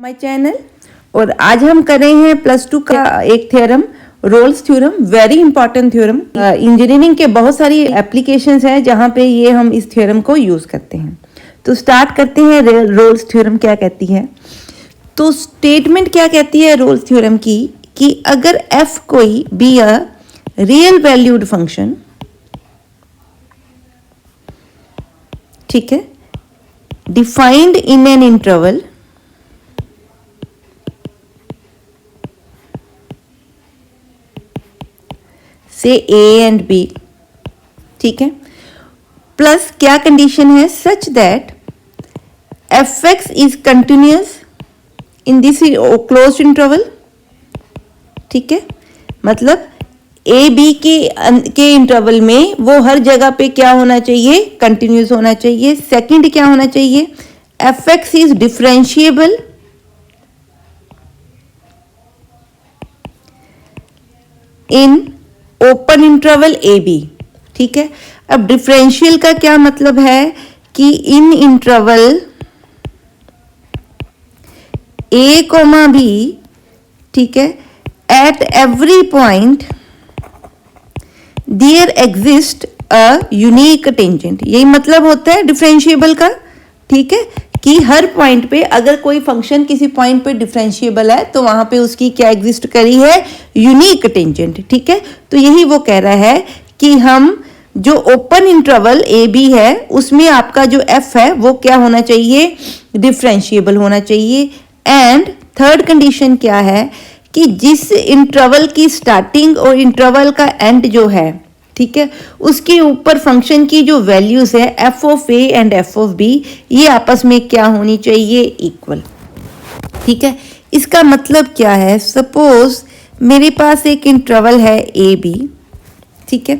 My channel. और आज हम कर रहे हैं +2 का एक theorem, Rolle's theorem. Very important theorem. Engineering के बहुत सारी एप्लीकेशंस हैं जहां पे ये हम इस थ्योरम को यूज करते हैं। तो स्टार्ट करते हैं। रोल्स थ्योरम क्या कहती है? तो स्टेटमेंट क्या कहती है रोल्स थ्योरम की कि अगर f कोई be a real valued function, ठीक है, डिफाइंड इन एन इंटरवल से a एंड b, ठीक है, प्लस क्या कंडीशन है? Such that f(x) is continuous in this closed interval, ठीक है, मतलब a b के इंटरवल में वो हर जगह पे क्या होना चाहिए? कंटिन्यूअस होना चाहिए। सेकंड क्या होना चाहिए? f(x) is differentiable in open interval A B, ठीक है। अब डिफरेंशियल का क्या मतलब है कि in interval A comma B, ठीक है, at every point there exist a unique tangent. यही मतलब होता है डिफरेंशिएबल का, ठीक है, कि हर पॉइंट पे अगर कोई फंक्शन किसी पॉइंट पे डिफरेंशिएबल है तो वहां पे उसकी क्या एग्जिस्ट करी है? यूनिक टेंजेंट, ठीक है। तो यही वो कह रहा है कि हम जो ओपन इंटरवल ए बी है उसमें आपका जो एफ है वो क्या होना चाहिए? डिफरेंशिएबल होना चाहिए। एंड थर्ड कंडीशन क्या है कि जिस इंटरवल की स्टार्टिंग और इंटरवल का एंड जो है, ठीक है, उसके ऊपर फंक्शन की जो वैल्यूज है F of A and F of B, ये आपस में क्या होनी चाहिए? इक्वल, ठीक है। इसका मतलब क्या है? सपोज मेरे पास एक इंटरवल है ए बी, ठीक है,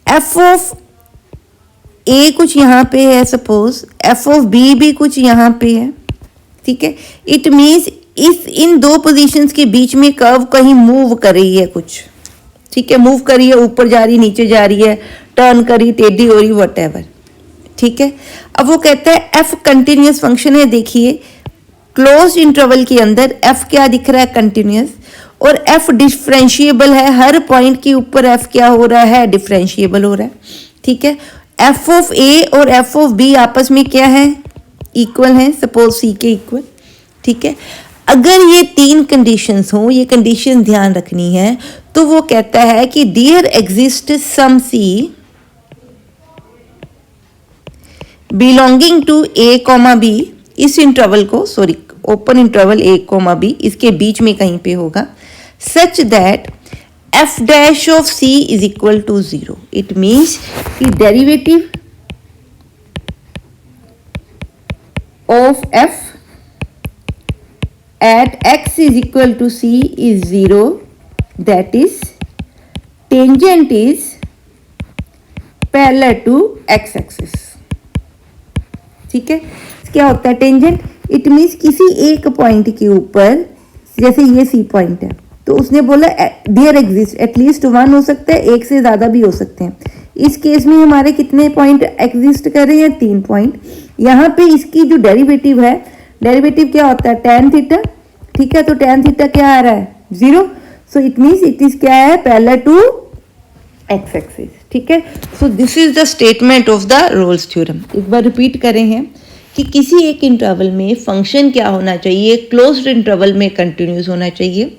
एफ ऑफ ए कुछ यहाँ पे है, सपोज एफ ऑफ बी भी कुछ यहाँ पे है, ठीक है। इट मीन्स इन दो पोजीशंस के बीच में कर्व कहीं मूव कर रही है कुछ, ठीक है, मूव करी है, ऊपर जा रही, नीचे जा रही है, टर्न करी, टेढ़ी हो रही, व्हाटएवर, ठीक है। अब वो कहता है एफ कंटिन्यूअस फंक्शन है। देखिए क्लोज इंटरवल के अंदर एफ क्या दिख रहा है? कंटिन्यूअस। और एफ डिफरेंशिएबल है, हर पॉइंट के ऊपर एफ क्या हो रहा है? डिफरेंशिएबल हो रहा है, ठीक है। एफ ऑफ ए और एफ ऑफ बी आपस में क्या है? इक्वल है, सपोज सी के इक्वल, ठीक है। अगर ये तीन कंडीशंस हो, ये कंडीशन ध्यान रखनी है, तो वो कहता है कि there exist some C belonging to a comma b, इस इंटरवल को, sorry open interval a comma b, इसके बीच में कहीं पे होगा, such that F dash of c is equal to 0। It means कि derivative of f at x is equal to c is 0, that is tangent is parallel to x axis, ठीक है। क्या होता है टेंजेंट? इट मीन्स किसी एक point के ऊपर, जैसे ये सी पॉइंट है, तो उसने बोला देयर एग्जिस्ट, एटलीस्ट 1 हो सकता है, एक से ज्यादा भी हो सकते हैं। इस केस में हमारे कितने पॉइंट एग्जिस्ट कर रहे हैं? 3 पॉइंट। यहाँ पे इसकी जो डेरिवेटिव है, डेरिवेटिव क्या होता है? tan थीटा, ठीक है। तो tan थीटा क्या आ रहा है? 0। So it means it is क्या है? पैरेलल टू एक्स एक्सिस, ठीक है। So this is the statement of the Rolle's theorem. एक बार रिपीट करें हैं कि किसी एक इंटरवल में फंक्शन क्या होना चाहिए? क्लोज्ड इंटरवल में कंटिन्यूस होना चाहिए।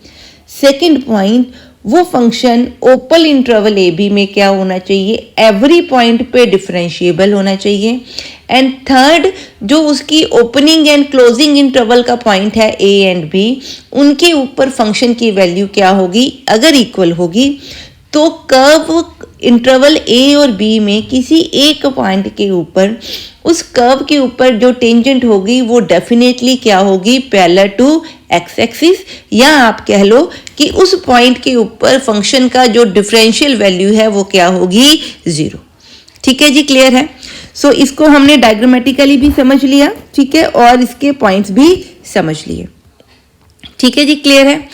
सेकंड पॉइंट, वो function open interval A B में क्या होना चाहिए? एवरी पॉइंट पे डिफरेंशिएबल होना चाहिए। एंड थर्ड, जो उसकी ओपनिंग एंड क्लोजिंग इंटरवल का पॉइंट है ए एंड बी, उनके ऊपर फंक्शन की वैल्यू क्या होगी? अगर इक्वल होगी तो कर्व इंटरवल ए और बी में किसी एक पॉइंट के ऊपर, उस कर्व के ऊपर जो टेंजेंट होगी वो डेफिनेटली क्या होगी? पैरेलल टू एक्स एक्सिस, या आप कह लो कि उस पॉइंट के ऊपर फंक्शन का जो डिफरेंशियल वैल्यू है वो क्या होगी? 0, ठीक है जी। क्लियर है? सो इसको हमने डायग्रामेटिकली भी समझ लिया, ठीक है, और इसके पॉइंट्स भी समझ लिए, ठीक है जी। क्लियर है?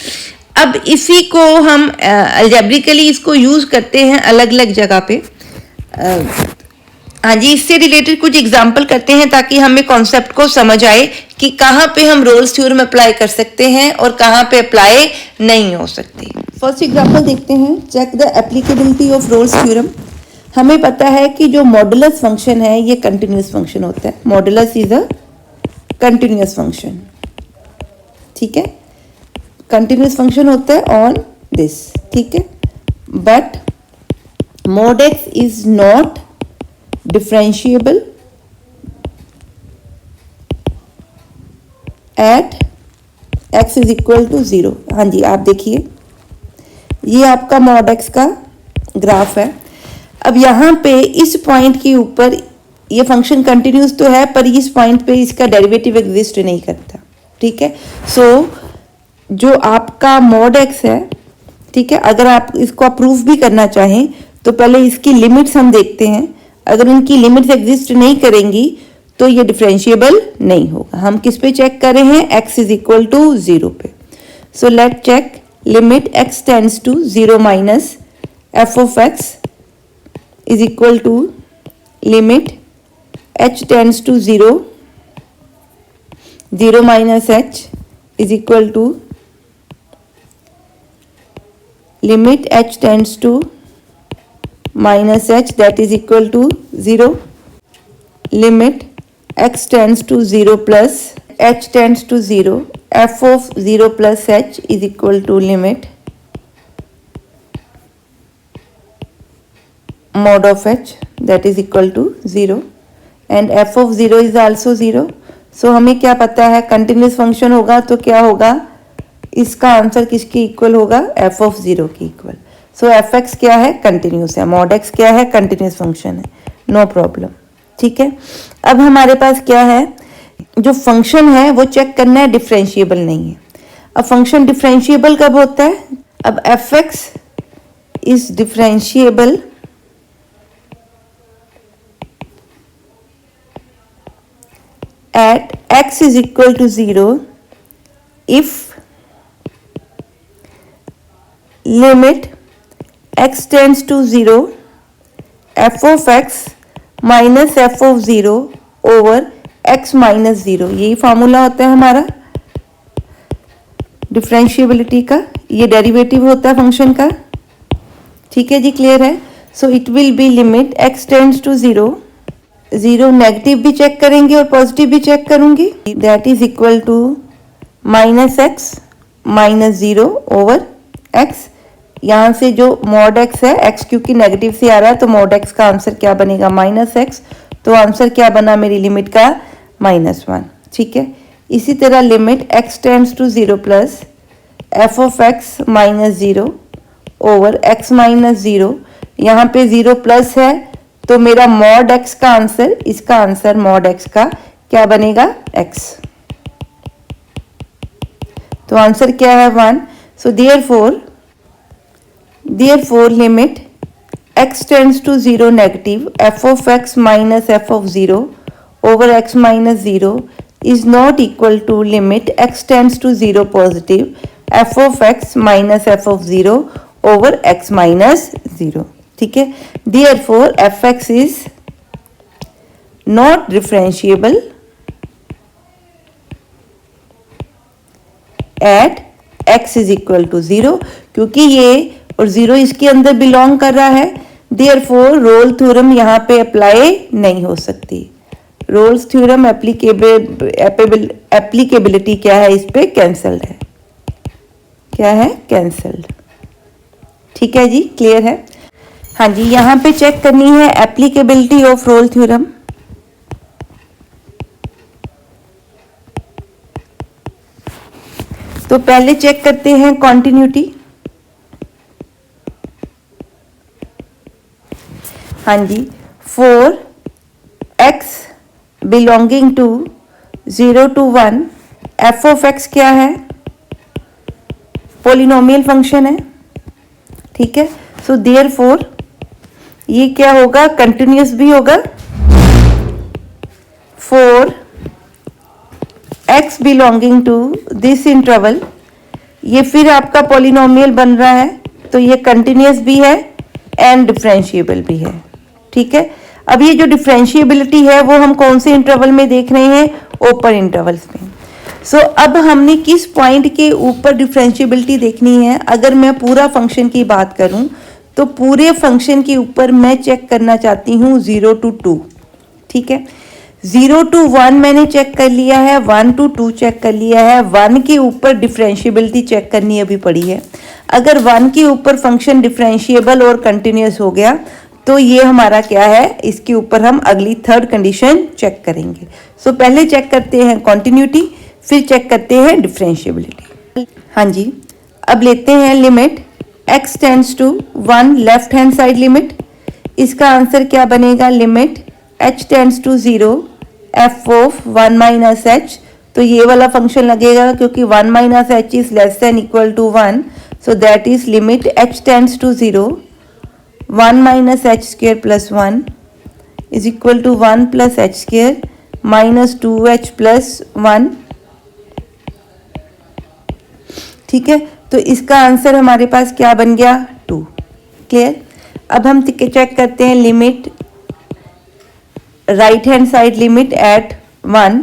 अब इसी को हम अलजेब्रिकली इसको यूज करते हैं अलग अलग जगह पे। हाँ जी, इससे रिलेटेड कुछ एग्जाम्पल करते हैं ताकि हमें कॉन्सेप्ट को समझ आए कि कहाँ पे हम रोल्स थ्योरम अप्लाई कर सकते हैं और कहाँ पे अप्लाई नहीं हो सकती। फर्स्ट एग्जाम्पल देखते हैं, check the applicability of Rolle's theorem. हमें पता है कि जो मॉडुलस फंक्शन है ये कंटिन्यूस फंक्शन होता है। Modulus is a continuous function, ठीक है, कंटिन्यूस फंक्शन होता है ऑन दिस, ठीक है, but mod x is not differentiable at x is equal to 0। हाँ जी, आप देखिए ये आपका mod x का ग्राफ है। अब यहाँ पे इस पॉइंट के ऊपर ये फंक्शन कंटिन्यूस तो है पर इस पॉइंट पे इसका डेरिवेटिव एग्जिस्ट नहीं करता, ठीक है। सो जो आपका mod x है, ठीक है, अगर आप इसको अप्रूव भी करना चाहें तो पहले इसकी लिमिट्स हम देखते हैं। अगर उनकी लिमिट्स एग्जिस्ट नहीं करेंगी तो ये डिफरेंशिएबल नहीं होगा। हम किस पे चेक कर रहे हैं, x इज इक्वल टू 0 पे। So let check limit x tends to 0 minus f of x is equal to limit h tends to 0 0 minus h is equal to limit h tends to minus h that is equal to 0, limit x tends to 0 plus h tends to 0, f of 0 plus h is equal to limit mod of h that is equal to 0 and f of 0 is also 0। so हमें क्या पता है, continuous function होगा तो क्या होगा, इसका answer किसके इक्वल होगा, f of 0 के इक्वल। सो एफ एक्स क्या है, कंटिन्यूस है, मॉड एक्स क्या है, कंटिन्यूस फंक्शन है, नो प्रॉब्लम, ठीक है। अब हमारे पास क्या है, जो फंक्शन है वो चेक करना है डिफरेंशिएबल नहीं है। अब फंक्शन डिफरेंशिएबल कब होता है, अब F X is differentiable at x is equal to 0 if limit x tends to 0 f of x minus f of 0 over x minus 0। यही फॉर्मूला होता है हमारा डिफरेंशिएबिलिटी का, ये डेरिवेटिव होता है फंक्शन का, ठीक है जी, क्लियर है। So it will be limit x tends to 0 0 negative भी चेक करेंगे और पॉजिटिव भी चेक करूंगी, that is equal to minus X minus 0 over x। यहाँ से जो मॉड x है, x क्योंकि नेगेटिव से आ रहा है तो मॉड x का आंसर क्या बनेगा, माइनस एक्स। तो आंसर क्या बना मेरी लिमिट का, -1, ठीक है। इसी तरह limit x tends to 0 plus f of x minus 0 over x minus 0। यहाँ पे 0 प्लस है तो मेरा मॉड x का आंसर, इसका आंसर मॉड x का क्या बनेगा, x। तो आंसर क्या है, 1। सो therefore limit x tends to 0 negative f of x minus f of 0 over x minus 0 is not equal to limit x tends to 0 positive f of x minus f of 0 over x minus 0, ठीक है। therefore fx is not differentiable at x is equal to 0, क्योंकि ये और 0 इसके अंदर belong कर रहा है, देयरफॉर रोल थ्योरम यहाँ पे अप्लाई नहीं हो सकती। रोल्स थ्योरम एप्लीकेबिलिटी क्या है, इस पे कैंसल्ड है, क्या है, कैंसल्ड, ठीक है जी, क्लियर है। हाँ जी, यहाँ पे चेक करनी है एप्लीकेबिलिटी ऑफ रोल थ्योरम। तो पहले चेक करते हैं कॉन्टिन्यूटी। हाँ जी, for x belonging to 0 to 1 f of x क्या है, पोलिनोमियल फंक्शन है, ठीक है। सो देयरफॉर ये क्या होगा, कंटिन्यूस भी होगा। For x belonging to this interval, ये फिर आपका पोलिनोमियल बन रहा है तो ये कंटिन्यूस भी है एंड डिफरेंशिएबल भी है, ठीक है। अब ये जो डिफरेंशिएबिलिटी है वो हम कौन से इंटरवल में देख रहे हैं, ओपन इंटरवल्स में। सो अब हमने किस पॉइंट के ऊपर डिफरेंशिएबिलिटी देखनी है, अगर मैं पूरा फंक्शन की बात करूं तो पूरे फंक्शन के ऊपर मैं चेक करना चाहती हूँ 0 to 2, ठीक है। 0 to 1 मैंने चेक कर लिया है, 1 to 2 चेक कर लिया है, 1 के ऊपर डिफरेंशिएबिलिटी चेक करनी अभी पड़ी है। अगर 1 के ऊपर फंक्शन डिफरेंशिएबल और कंटिन्यूस हो गया तो ये हमारा क्या है, इसके ऊपर हम अगली थर्ड कंडीशन चेक करेंगे। सो पहले चेक करते हैं कॉन्टिन्यूटी, फिर चेक करते हैं डिफरेंशिएबिलिटी। हाँ जी, अब लेते हैं limit x tends to 1 left hand side limit. इसका आंसर क्या बनेगा, limit h tends to 0 f of 1 minus H. तो ये वाला फंक्शन लगेगा क्योंकि 1 minus H is less than equal to 1, so that is limit h tends to 0 1 minus H square plus 1 is equal to 1 plus H square minus 2h plus 1, ठीक है। तो इसका answer हमारे पास क्या बन गया, 2। क्लियर। अब हम चेक करते हैं limit right hand side limit at 1,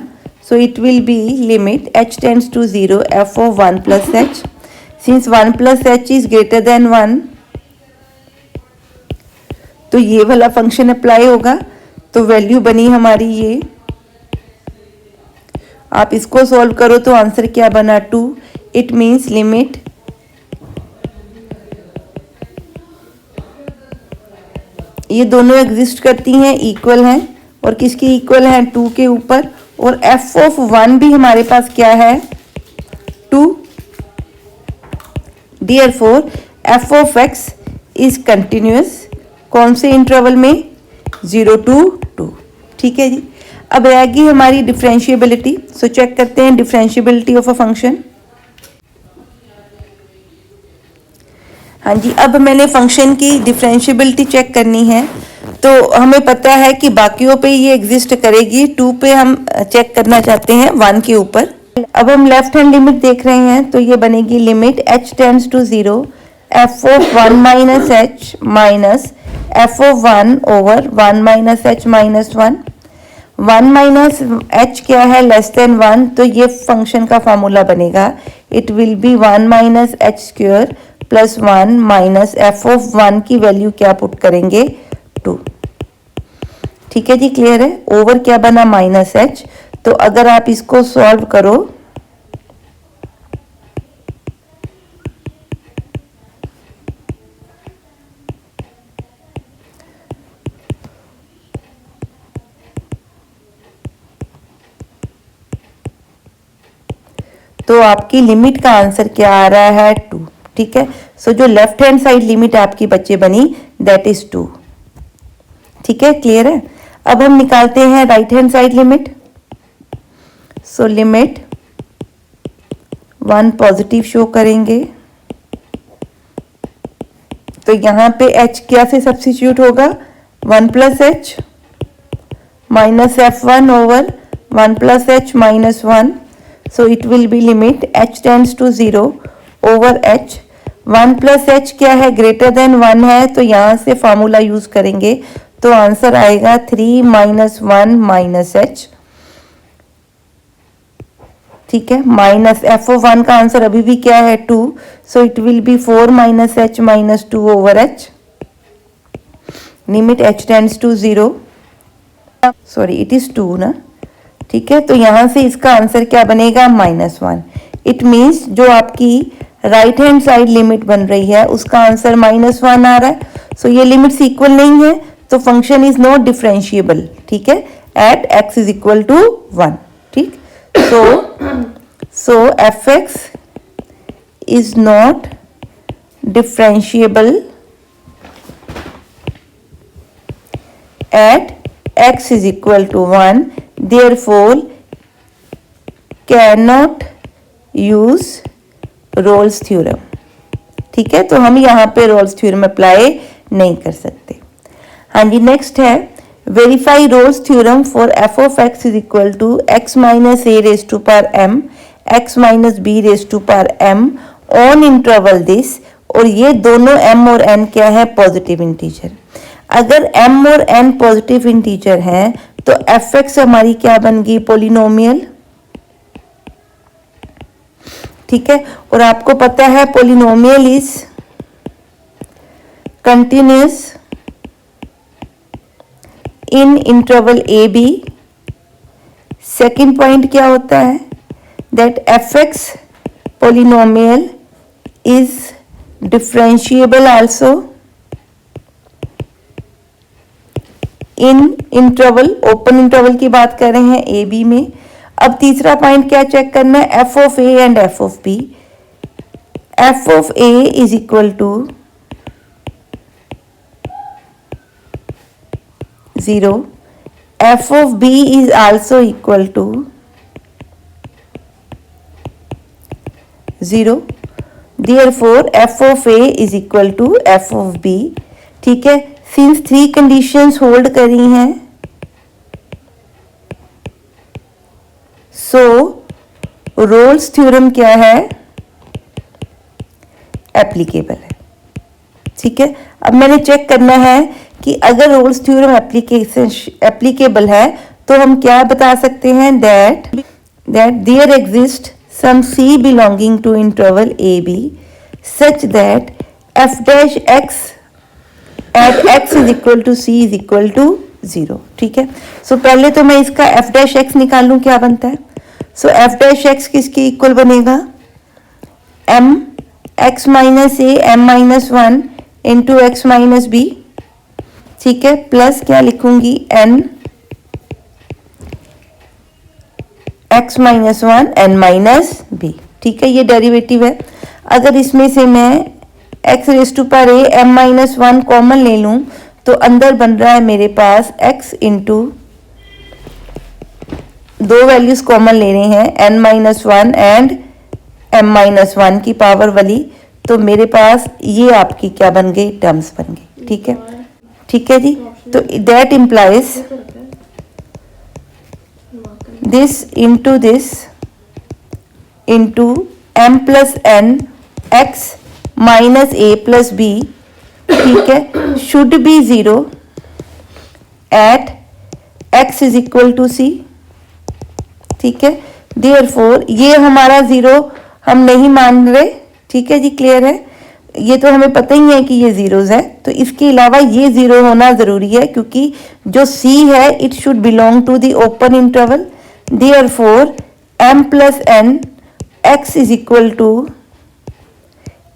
so it will be limit h tends to 0 f of 1 plus H. Since 1 plus H is greater than 1 तो ये वाला फंक्शन अप्लाई होगा, तो वैल्यू बनी हमारी ये। आप इसको सॉल्व करो तो आंसर क्या बना, 2। इट मीन्स लिमिट ये दोनों एग्जिस्ट करती हैं, इक्वल हैं, और किसकी इक्वल हैं, 2 के ऊपर, और f ऑफ 1 भी हमारे पास क्या है, 2। Therefore f of x is continuous, कौन से इंटरवल में, 0 to 2, ठीक है जी। अब रहेगी हमारी डिफरेंशिएबिलिटी। सो चेक करते हैं डिफरेंशिएबिलिटी ऑफ अ फंक्शन। हाँ जी, अब मैंने फंक्शन की डिफरेंशिएबिलिटी चेक करनी है, तो हमें पता है कि बाकियों पे ये एग्जिस्ट करेगी, 2 पे हम चेक करना चाहते हैं 1 के ऊपर। अब हम लेफ्ट हैंड लिमिट देख रहे हैं, तो ये बनेगी limit h tends to 0 f of 1 minus H minus f of 1 over 1 minus H minus 1। 1 minus H क्या है, लेस देन 1, तो ये फंक्शन का फॉर्मूला बनेगा, it will B 1 minus H square plus 1 minus f of 1 की value क्या put करेंगे, 2, ठीक है जी। क्लियर है। ओवर क्या बना, माइनस एच। तो अगर आप इसको सॉल्व करो तो आपकी लिमिट का आंसर क्या आ रहा है, 2, ठीक है। सो जो लेफ्ट हैंड साइड लिमिट आपकी बच्चे बनी दैट इज 2, ठीक है। क्लियर है। अब हम निकालते हैं right hand side limit. So limit 1 positive show करेंगे, तो यहां पे h क्या से सब्स्टिट्यूट होगा, 1 plus H minus f1 over 1 plus H minus 1। So it will be limit h tends to 0 over h। 1 plus H क्या है, ग्रेटर देन 1 है, तो यहां से फॉर्मूला यूज करेंगे, तो आंसर आएगा 3 माइनस 1 माइनस एच, ठीक है। माइनस f ऑफ 1 का आंसर अभी भी क्या है, 2, so it will be 4 minus H minus 2 over H. Limit h tends to 0, sorry it is 2 ना, ठीक है। तो यहां से इसका आंसर क्या बनेगा, -1। इट मीन्स जो आपकी राइट हैंड साइड लिमिट बन रही है उसका आंसर -1 आ रहा है। सो ये लिमिट्स इक्वल नहीं है, तो फंक्शन इज नॉट डिफरेंशिएबल, ठीक है, at x is equal to 1, ठीक। So f(x) is not differentiable at x is equal to 1, therefore cannot use Rolle's theorem, ठीक है। तो हम यहाँ पे रोल्स थ्योरम अप्लाई नहीं कर सकते। हाँ जी, नेक्स्ट है verify Rolle's theorem for f of x is equal to x minus a raise to power m x minus b raise to power m on interval this, और ये दोनों m और n क्या है, पॉजिटिव इंटीजर। अगर m और n positive integer हैं तो एफ एक्स हमारी क्या बन गई, पोलिनोमियल। ठीक है, और आपको पता है polynomial is continuous in interval A B. Second point क्या होता है, that F X polynomial is differentiable also in interval, open interval की बात कर रहे हैं ए बी में। अब तीसरा पॉइंट क्या चेक करना है, F of A and F of B. F of A is equal to 0, F of B is also equal to 0, therefore F of A is equal to F of B. ठीक है, since 3 conditions hold करी हैं, सो Rolle's theorem क्या है, applicable है। ठीक है, अब मैंने चेक करना है कि अगर रोल्स थ्योरम एप्लीकेबल है तो हम क्या बता सकते हैं, that there exist some C belonging to interval A B such that F dash X at x is equal to C is equal to 0। ठीक है, सो पहले तो मैं इसका एफ डैश एक्स निकाल लूं, क्या बनता है। सो एफ डैश एक्स किसके इक्वल बनेगा, M X minus A M minus 1 into X minus B. ठीक है, प्लस क्या लिखूंगी, N x minus 1 N minus B. ठीक है, ये डेरिवेटिव है। अगर इसमें से मैं एक्स रेस टू पर ए एम माइनस 1 कॉमन ले लूं तो अंदर बन रहा है मेरे पास एक्स इंटू, दो वैल्यूज कॉमन ले रहे हैं, n minus 1 and m minus 1 की पावर वाली, तो मेरे पास ये आपकी क्या बन गई, टर्म्स बन गई। ठीक है, ठीक है जी, तो that implies this into m plus n x minus a plus b, ठीक है, should be 0 at x is equal to c. ठीक है, देयरफॉर ये हमारा 0 हम नहीं मान रहे। ठीक है जी, क्लियर है, ये तो हमें पता ही है कि ये जीरोस है, तो इसके अलावा ये 0 होना जरूरी है क्योंकि जो C है it should belong to the open interval. Therefore m plus n x is equal to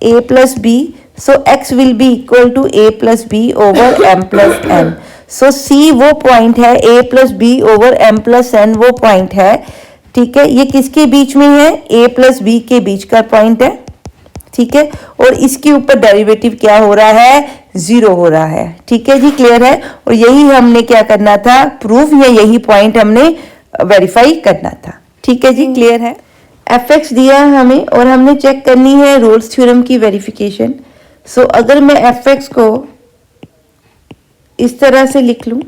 a plus b, so x will be equal to a plus b over m plus n। so C वो point है, a plus b over m plus n वो point है। ठीक है, ये किसके बीच में है, a plus b के बीच का पॉइंट है। ठीक है, और इसके ऊपर डेरिवेटिव क्या हो रहा है, 0 हो रहा है। ठीक है जी, क्लियर है, और यही हमने क्या करना था, प्रूफ या यही पॉइंट हमने वेरीफाई करना था। ठीक है जी, क्लियर है। एफ एक्स दिया है हमें और हमने चेक करनी है रोल्स थ्योरम की वेरिफिकेशन। सो अगर मैं एफ एक्स को इस तरह से लिख लूं,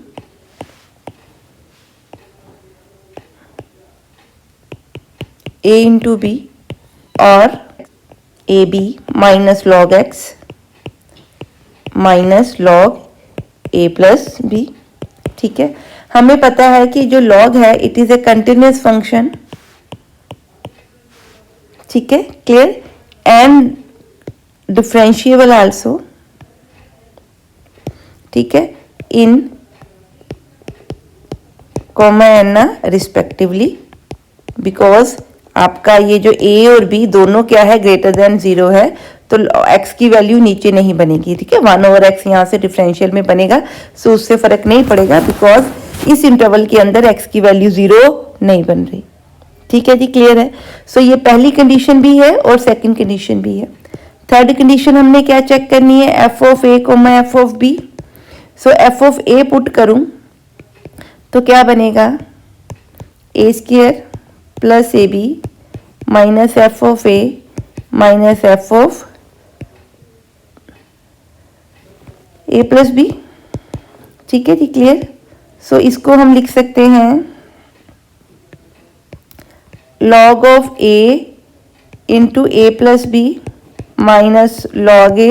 ए इंटू बी और a b minus log x minus log a plus b. ठीक है, हमें पता है कि जो लॉग है it is a continuous function. ठीक है, क्लियर, एंड डिफरेंशिएबल आल्सो। ठीक है, in comma n respectively, because आपका ये जो a और b दोनों क्या है, ग्रेटर देन 0 है, तो x की वैल्यू नीचे नहीं बनेगी। ठीक है, 1 ओवर x यहाँ से डिफरेंशियल में बनेगा, सो उससे फर्क नहीं पड़ेगा बिकॉज इस इंटरवल के अंदर x की वैल्यू 0 नहीं बन रही। ठीक है जी, क्लियर है। सो ये पहली कंडीशन भी है और सेकंड कंडीशन भी है। थर्ड कंडीशन हमने क्या चेक करनी है, F of a comma f of b. So f of a put करूं तो क्या बनेगा, a square plus a b minus f of a minus f of a plus b. ठीक है जी, क्लियर। सो इसको हम लिख सकते हैं log of a into a plus b minus log a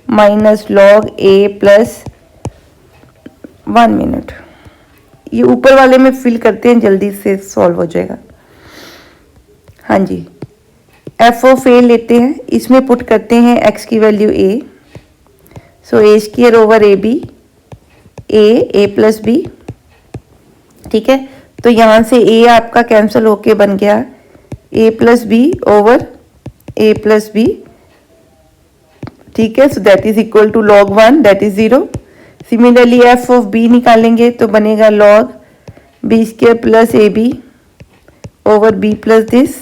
minus log a plus 1 minute, ये ऊपर वाले में फिल करते हैं, जल्दी से सॉल्व हो जाएगा। हाँ जी, एफ ऑफ ए लेते हैं, इसमें पुट करते हैं एक्स की value a, so a square over a b, a plus b. ठीक है, तो यहाँ से ए आपका कैंसिल होके बन गया a plus b over a plus b. ठीक है, so that is equal to log 1, that is 0। Similarly f of b निकालेंगे तो बनेगा log b square plus a b over b plus this.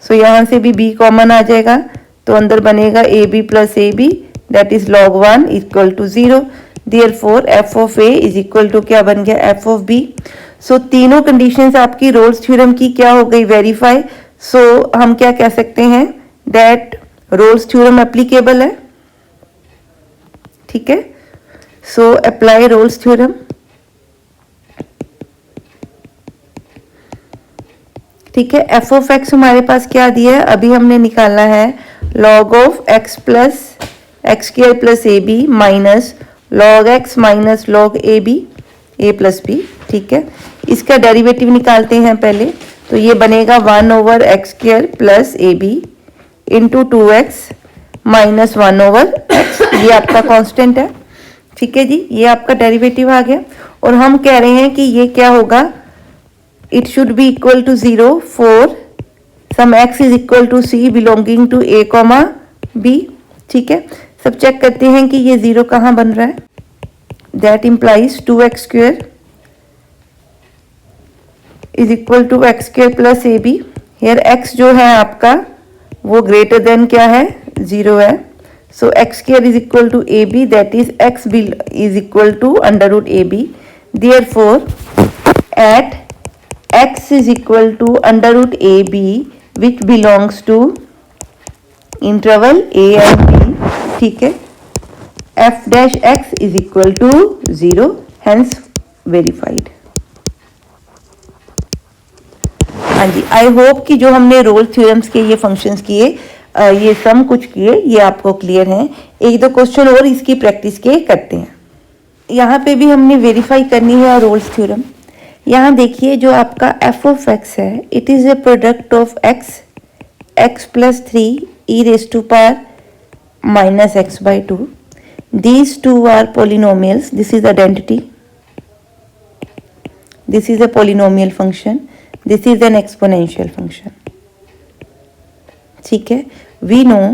So यहाँ से भी b कॉमन आ जाएगा, तो अंदर बनेगा a b plus a b, that is log 1 equal to 0। Therefore F of A is equal to क्या बन गया, एफ ऑफ बी। सो तीनों कंडीशंस आपकी रोल्स थ्योरम की क्या हो गई, वेरीफाई। सो हम क्या कह सकते हैं, दैट रोल्स थ्योरम एप्लीकेबल है। ठीक है, सो अप्लाई रोल्स थ्योरम। ठीक है, एफ ऑफ एक्स हमारे पास क्या दिया है, अभी हमने निकाला है log of x plus x square plus a b minus log x minus log a b a plus b. ठीक है, इसका डेरिवेटिव निकालते हैं पहले, तो ये बनेगा 1 over x square plus a b into 2x minus 1 over x, ये आपका कांस्टेंट है। ठीक है जी, ये आपका डेरिवेटिव आ गया। और हम कह रहे हैं कि ये क्या होगा, it should be equal to 0 for some x is equal to c belonging to a comma b। ठीक है, सब चेक करते हैं कि ये 0 कहाँ बन रहा है, that implies 2x square is equal to x square plus ab। here x जो है आपका वो ग्रेटर देन क्या है, 0 है। so x square is equal to ab, that is x is equal to under root ab। therefore at x is equal to under root ab which belongs to interval a and b। ठीक है, f dash x is equal to 0, hence verified। हाँ जी, I hope कि जो हमने role theorems के ये functions किए, ये सम कुछ किए, ये आपको क्लियर हैं। एक दो क्वेश्चन और इसकी प्रैक्टिस के करते हैं। यहाँ पे भी हमने वेरीफाई करनी है रोल्स थ्योरम। यहाँ देखिए, जो आपका एफ ऑफ एक्स है, it is a product of x, x plus 3 e raise to power minus x by 2। These two are polynomials, this is identity, this is a polynomial function, this is an exponential function। ठीक है, we know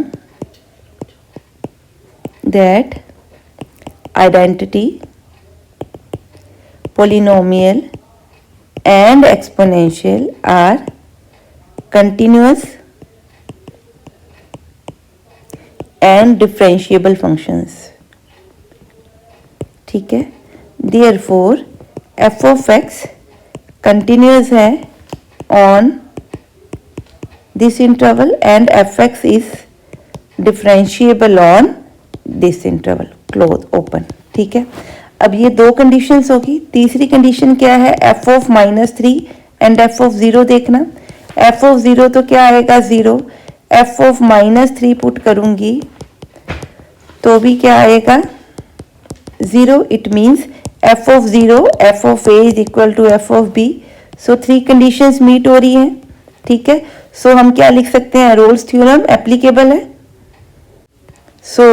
that identity, polynomial and exponential are continuous and differentiable functions। ठीक है, therefore f of x continuous है on this interval and fx is differentiable on this interval, close open। ठीक है, अब ये दो कंडीशंस होगी। तीसरी कंडीशन क्या है, f of -3 and f of 0 देखना। f ऑफ 0 तो क्या आएगा, 0। f ऑफ -3 पुट करूंगी तो भी क्या आएगा, 0। It means f of 0 f of a is equal to f of b। So 3 conditions meet हो रही हैं। ठीक है, सो हम क्या लिख सकते हैं, रोल्स थ्योरम एप्लीकेबल है। सो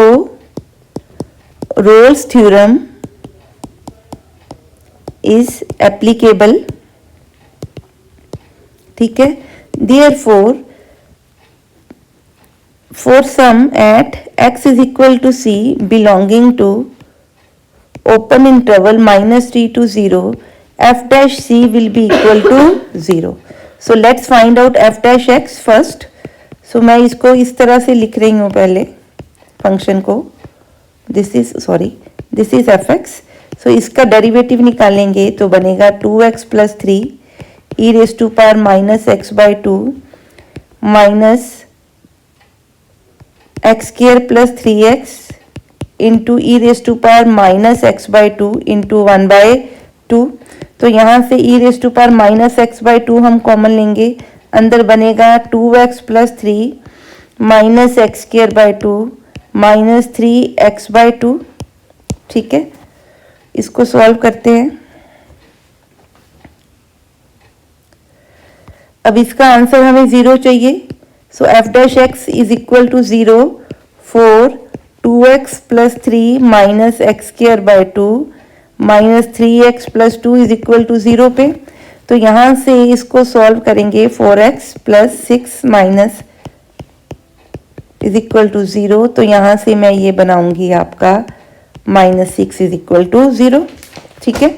रोल्स थ्योरम is applicable। ठीक है, therefore for sum at x is equal to c belonging to open interval -3 to 0, f dash c will be equal to 0। so let's find out f dash x first। so मैं इसको इस तरह से लिख रही हूँ पहले फंक्शन को, this is fx। सो इसका डेरिवेटिव निकालेंगे तो बनेगा 2x plus 3 e raise to power minus x by 2 minus x square plus 3x into e raise to power minus x by 2 into 1/2। तो यहाँ से e raise to power minus x by 2 हम common लेंगे, अंदर बनेगा 2x plus 3 minus x square by 2 minus 3x by 2। ठीक है, इसको सॉल्व करते हैं। अब इसका आंसर हमें 0 चाहिए। So F dash x is equal to 0 for 2x plus 3 minus x square by 2 minus 3x plus 2 is equal to 0 पे। तो यहाँ से इसको सॉल्व करेंगे 4x plus 6 minus is equal to 0। तो यहाँ से मैं ये बनाऊंगी आपका -6 इज इक्वल टू 0। ठीक है,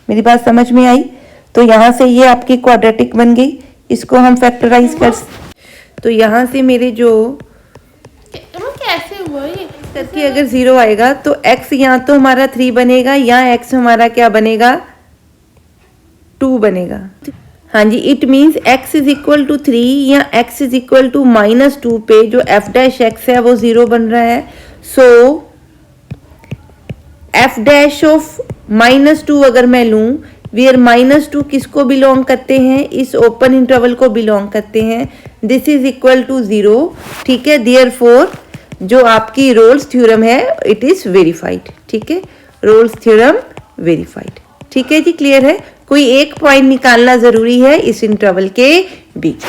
मेरी बात समझ में आई। तो यहाँ से ये आपकी क्वाड्रेटिक बन गई, इसको हम फैक्टराइज कर। तो यहाँ से मेरे जो कैसे हुआ ये करके अगर 0 आएगा तो x यहाँ तो हमारा 3 बनेगा, यहाँ x हमारा क्या बनेगा 2 बनेगा। हाँ जी, it means x is equal to 3 या x इज इक्वल टू -2 पे जो f डैश x है वो 0 बन रहा है। सो f डैश ऑफ -2 अगर मैं लूं, वेयर -2 किसको बिलोंग करते हैं, इस ओपन इंटरवल को बिलोंग करते हैं, दिस इज इक्वल टू 0। ठीक है, देयरफॉर जो आपकी रोल्स थ्योरम है इट इज वेरीफाइड। ठीक है, रोल्स थ्योरम वेरीफाइड। ठीक है जी, क्लियर है। कोई एक पॉइंट निकालना जरूरी है इस इंटरवल के बीच।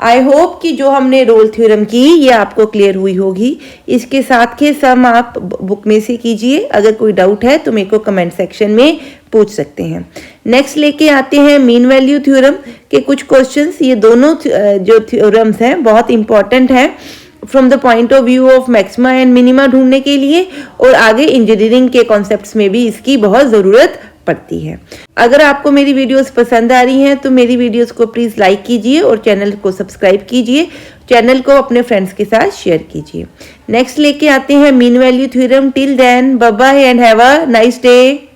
आई होप कि जो हमने रोल थ्योरम की ये आपको क्लियर हुई होगी। इसके साथ के सम आप बुक में से कीजिए, अगर कोई डाउट है तो मेरे को कमेंट सेक्शन में पूछ सकते हैं। नेक्स्ट लेके आते हैं मीन वैल्यू थ्योरम के कुछ क्वेश्चंस। ये दोनों जो थ्योरम्स हैं बहुत इंपॉर्टेंट हैं from the point of view of maxima and minima ढूंढने के लिए, और आगे इंजीनियरिंग के कॉन्सेप्ट्स में भी इसकी बहुत ज़रूरत पड़ती है। अगर आपको मेरी वीडियोस पसंद आ रही हैं तो मेरी वीडियोस को प्लीज़ लाइक कीजिए और चैनल को सब्सक्राइब कीजिए, चैनल को अपने फ्रेंड्स के साथ शेयर कीजिए। नेक्स्ट लेके आते हैं mean value theorem. Till then bye bye and have a nice day.